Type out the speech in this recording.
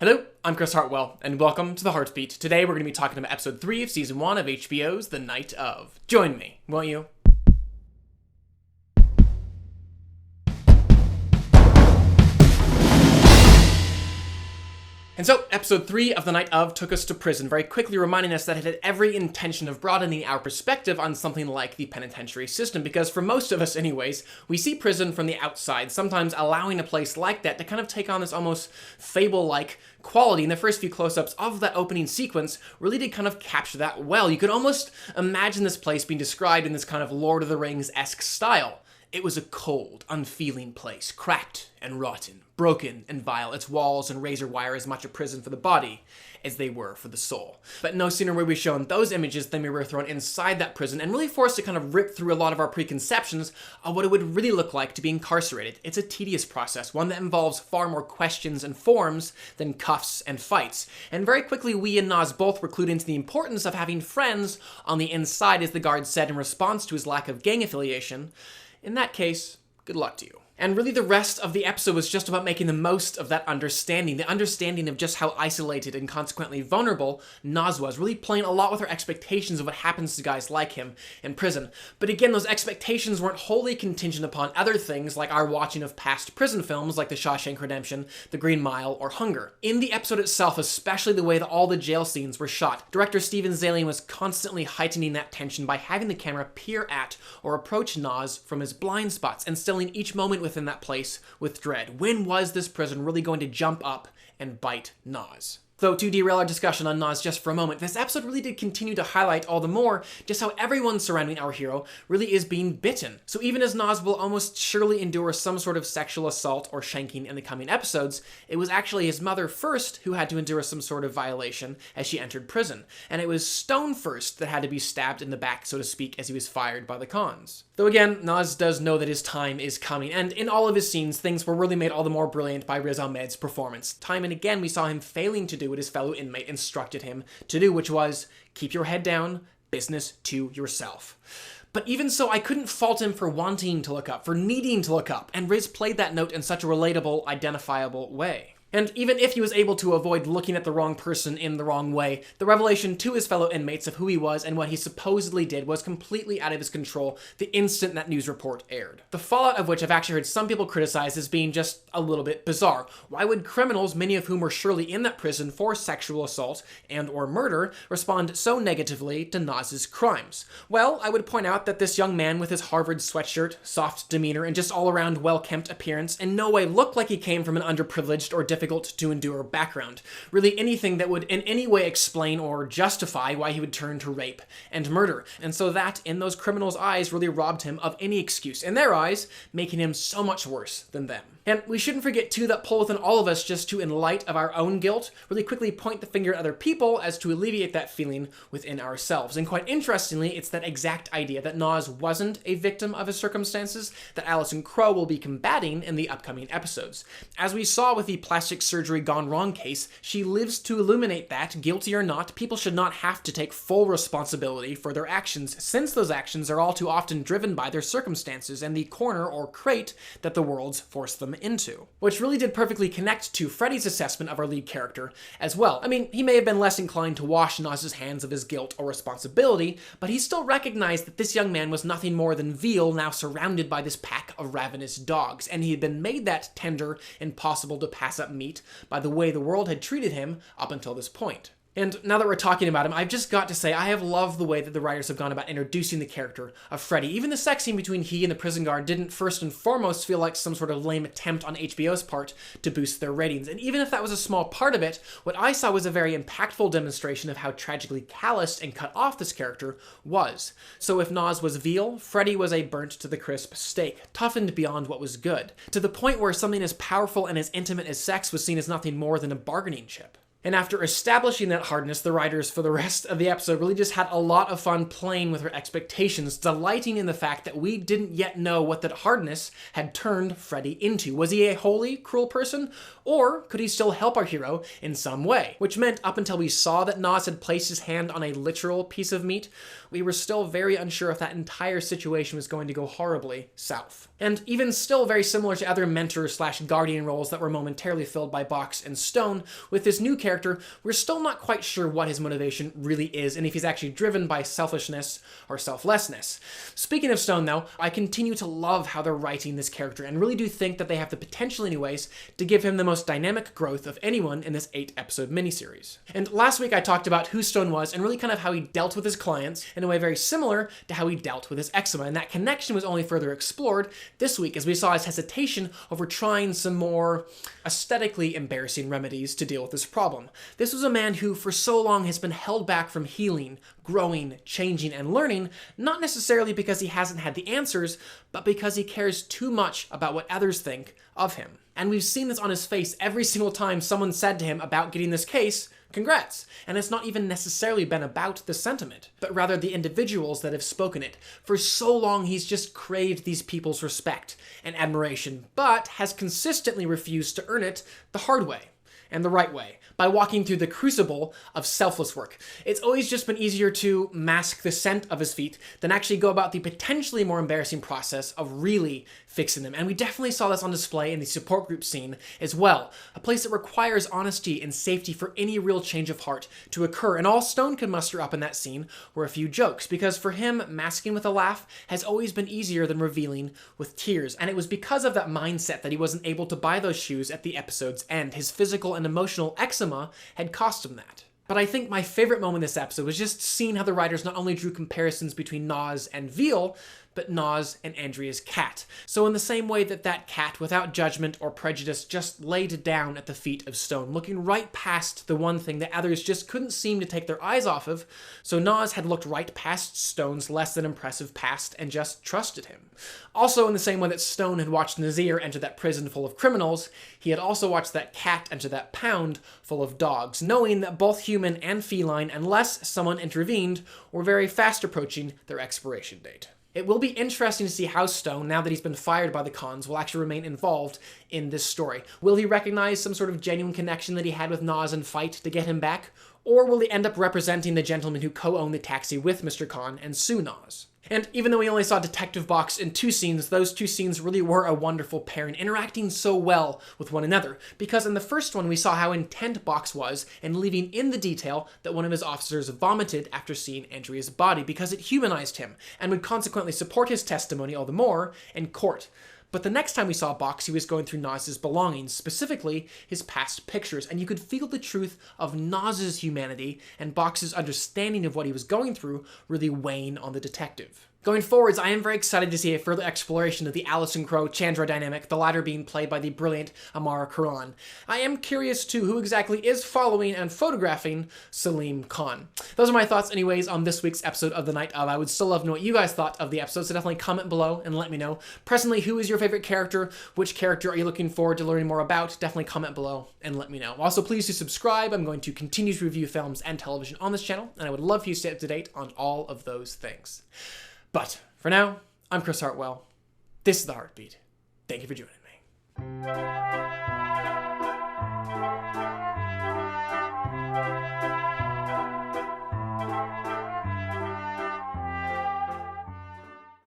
Hello, I'm Chris Hartwell, and welcome to the Heartbeat. Today we're going to be talking about episode 3 of season 1 of HBO's The Night Of. Join me, won't you? And so, episode 3 of The Night Of took us to prison, very quickly reminding us that it had every intention of broadening our perspective on something like the penitentiary system, because for most of us anyways, we see prison from the outside, sometimes allowing a place like that to kind of take on this almost fable-like quality. And the first few close-ups of that opening sequence really did kind of capture that well. You could almost imagine this place being described in this kind of Lord of the Rings-esque style. It was a cold, unfeeling place, cracked and rotten, broken and vile, its walls and razor wire as much a prison for the body as they were for the soul. But no sooner were we shown those images than we were thrown inside that prison and really forced to kind of rip through a lot of our preconceptions of what it would really look like to be incarcerated. It's a tedious process, one that involves far more questions and forms than cuffs and fights. And very quickly we and Nas both were clued into the importance of having friends on the inside, as the guard said in response to his lack of gang affiliation. In that case, good luck to you. And really the rest of the episode was just about making the most of that understanding, the understanding of just how isolated and consequently vulnerable Nas was, really playing a lot with her expectations of what happens to guys like him in prison. But again, those expectations weren't wholly contingent upon other things like our watching of past prison films like The Shawshank Redemption, The Green Mile, or Hunger. In the episode itself, especially the way that all the jail scenes were shot, director Zaillian was constantly heightening that tension by having the camera peer at or approach Nas from his blind spots, instilling each moment within that place with dread. When was this prison really going to jump up and bite Nas? Though, to derail our discussion on Nas just for a moment, this episode really did continue to highlight all the more just how everyone surrounding our hero really is being bitten. So even as Nas will almost surely endure some sort of sexual assault or shanking in the coming episodes, it was actually his mother first who had to endure some sort of violation as she entered prison. And it was Stone first that had to be stabbed in the back, so to speak, as he was fired by the cons. Though again, Nas does know that his time is coming, and in all of his scenes, things were really made all the more brilliant by Riz Ahmed's performance. Time and again, we saw him failing to do what his fellow inmate instructed him to do, which was keep your head down, business to yourself. But even so, I couldn't fault him for wanting to look up, for needing to look up, and Riz played that note in such a relatable, identifiable way. And even if he was able to avoid looking at the wrong person in the wrong way, the revelation to his fellow inmates of who he was and what he supposedly did was completely out of his control the instant that news report aired. The fallout of which I've actually heard some people criticize as being just a little bit bizarre. Why would criminals, many of whom were surely in that prison for sexual assault and or murder, respond so negatively to Nas's crimes? Well, I would point out that this young man with his Harvard sweatshirt, soft demeanor, and just all-around well-kempt appearance in no way looked like he came from an underprivileged or difficult to endure background. Really anything that would in any way explain or justify why he would turn to rape and murder. And so that, in those criminals' eyes, really robbed him of any excuse. In their eyes, making him so much worse than them. And we shouldn't forget, too, that pull within all of us just to, in light of our own guilt, really quickly point the finger at other people as to alleviate that feeling within ourselves. And quite interestingly, it's that exact idea that Nas wasn't a victim of his circumstances that Alison Crowe will be combating in the upcoming episodes. As we saw with the plastic surgery gone wrong case, she lives to illuminate that, guilty or not, people should not have to take full responsibility for their actions, since those actions are all too often driven by their circumstances and the corner or crate that the world's forced them into. Which really did perfectly connect to Freddy's assessment of our lead character as well. I mean, he may have been less inclined to wash Nas's hands of his guilt or responsibility, but he still recognized that this young man was nothing more than veal now surrounded by this pack of ravenous dogs, and he had been made that tender, impossible to pass up meat by the way the world had treated him up until this point. And now that we're talking about him, I've just got to say I have loved the way that the writers have gone about introducing the character of Freddy. Even the sex scene between he and the prison guard didn't first and foremost feel like some sort of lame attempt on HBO's part to boost their ratings. And even if that was a small part of it, what I saw was a very impactful demonstration of how tragically calloused and cut off this character was. So if Nas was veal, Freddy was a burnt to the crisp steak, toughened beyond what was good, to the point where something as powerful and as intimate as sex was seen as nothing more than a bargaining chip. And after establishing that hardness, the writers for the rest of the episode really just had a lot of fun playing with her expectations, delighting in the fact that we didn't yet know what that hardness had turned Freddy into. Was he a wholly cruel person, or could he still help our hero in some way? Which meant up until we saw that Nas had placed his hand on a literal piece of meat, we were still very unsure if that entire situation was going to go horribly south. And even still very similar to other mentor/guardian roles that were momentarily filled by Box and Stone, with this new character, we're still not quite sure what his motivation really is and if he's actually driven by selfishness or selflessness. Speaking of Stone though, I continue to love how they're writing this character and really do think that they have the potential anyways to give him the most dynamic growth of anyone in this 8-episode miniseries. And last week I talked about who Stone was and really kind of how he dealt with his clients in a way very similar to how he dealt with his eczema, and that connection was only further explored this week as we saw his hesitation over trying some more aesthetically embarrassing remedies to deal with this problem. This was a man who for so long has been held back from healing, growing, changing, and learning, not necessarily because he hasn't had the answers, but because he cares too much about what others think of him. And we've seen this on his face every single time someone said to him about getting this case, "Congrats." And it's not even necessarily been about the sentiment, but rather the individuals that have spoken it. For so long, he's just craved these people's respect and admiration, but has consistently refused to earn it the hard way and the right way, by walking through the crucible of selfless work. It's always just been easier to mask the scent of his feet than actually go about the potentially more embarrassing process of really fixing them. And we definitely saw this on display in the support group scene as well, a place that requires honesty and safety for any real change of heart to occur. And all Stone could muster up in that scene were a few jokes, because for him, masking with a laugh has always been easier than revealing with tears. And it was because of that mindset that he wasn't able to buy those shoes at the episode's end. His physical and emotional eczema had cost him that. But I think my favorite moment in this episode was just seeing how the writers not only drew comparisons between Nas and Veal, but Nas and Andrea's cat. So in the same way that that cat, without judgment or prejudice, just laid down at the feet of Stone, looking right past the one thing that others just couldn't seem to take their eyes off of, so Nas had looked right past Stone's less than impressive past and just trusted him. Also, in the same way that Stone had watched Nazir enter that prison full of criminals, he had also watched that cat enter that pound full of dogs, knowing that both human and feline, unless someone intervened, were very fast approaching their expiration date. It will be interesting to see how Stone, now that he's been fired by the Khans, will actually remain involved in this story. Will he recognize some sort of genuine connection that he had with Nas and fight to get him back? Or will he end up representing the gentleman who co-owned the taxi with Mr. Khan and sue Nas? And even though we only saw Detective Box in 2 scenes, those 2 scenes really were a wonderful pairing, interacting so well with one another. Because in the first one, we saw how intent Box was in leaving in the detail that one of his officers vomited after seeing Andrea's body, because it humanized him, and would consequently support his testimony all the more in court. But the next time we saw Box, he was going through Nas's belongings, specifically his past pictures, and you could feel the truth of Nas's humanity and Box's understanding of what he was going through really weighing on the detective. Going forwards, I am very excited to see a further exploration of the Alison Crowe-Chandra dynamic, the latter being played by the brilliant Amara Karan. I am curious, too, who exactly is following and photographing Salim Khan. Those are my thoughts, anyways, on this week's episode of The Night Of. I would still love to know what you guys thought of the episode, so definitely comment below and let me know. Presently, who is your favorite character? Which character are you looking forward to learning more about? Definitely comment below and let me know. Also, please do subscribe. I'm going to continue to review films and television on this channel, and I would love for you to stay up to date on all of those things. But for now, I'm Chris Hartwell. This is The Heartbeat. Thank you for joining me.